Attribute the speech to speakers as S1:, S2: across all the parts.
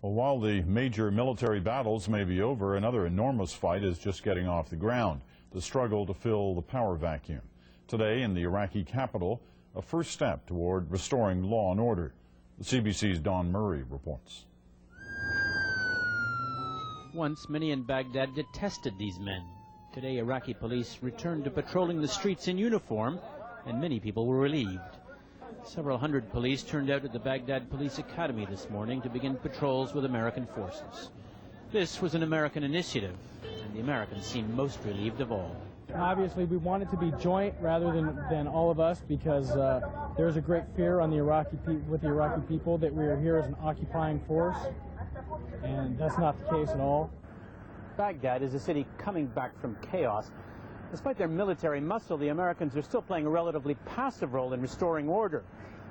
S1: Well, while the major military battles may be over, another enormous fight is just getting off the ground, the struggle to fill the power vacuum. Today in the Iraqi capital, a first step toward restoring law and order. The CBC's Don Murray reports.
S2: Once, many in Baghdad detested these men. Today, Iraqi police returned to patrolling the streets in uniform, and many people were relieved. Several hundred police turned out at the Baghdad Police Academy this morning to begin patrols with American forces. This was an American initiative, and the Americans seemed most relieved of all.
S3: Obviously, we want it to be joint rather than all of us, because there's a great fear on the with the Iraqi people that we are here as an occupying force, and that's not the case at all.
S2: Baghdad is a city coming back from chaos. Despite their military muscle, the Americans are still playing a relatively passive role in restoring order.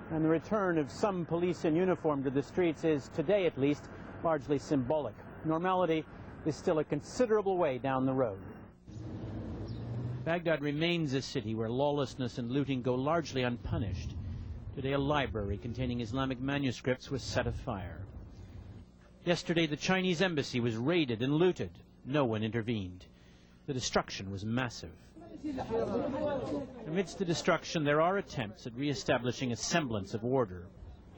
S2: And the return of some police in uniform to the streets is, today at least, largely symbolic. Normality is still a considerable way down the road. Baghdad remains a city where lawlessness and looting go largely unpunished. Today, a library containing Islamic manuscripts was set afire. Yesterday, the Chinese embassy was raided and looted. No one intervened. The destruction was massive. Amidst the destruction, there are attempts at re-establishing a semblance of order.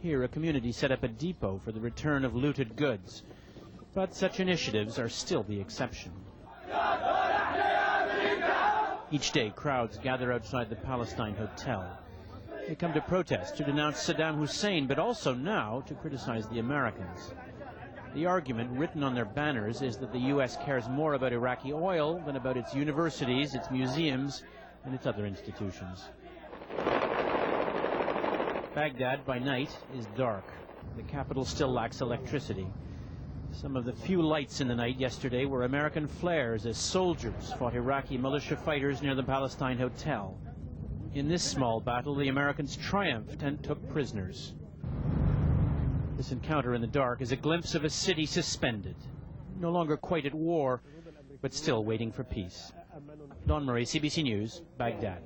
S2: Here, a community set up a depot for the return of looted goods. But such initiatives are still the exception. Each day, crowds gather outside the Palestine Hotel. They come to protest, to denounce Saddam Hussein, but also now to criticize the Americans. The argument written on their banners is that the U.S. cares more about Iraqi oil than about its universities, its museums, and its other institutions. Baghdad, by night, is dark. The capital still lacks electricity. Some of the few lights in the night yesterday were American flares as soldiers fought Iraqi militia fighters near the Palestine Hotel. In this small battle, the Americans triumphed and took prisoners. This encounter in the dark is a glimpse of a city suspended, no longer quite at war, but still waiting for peace. Don Murray, CBC News, Baghdad.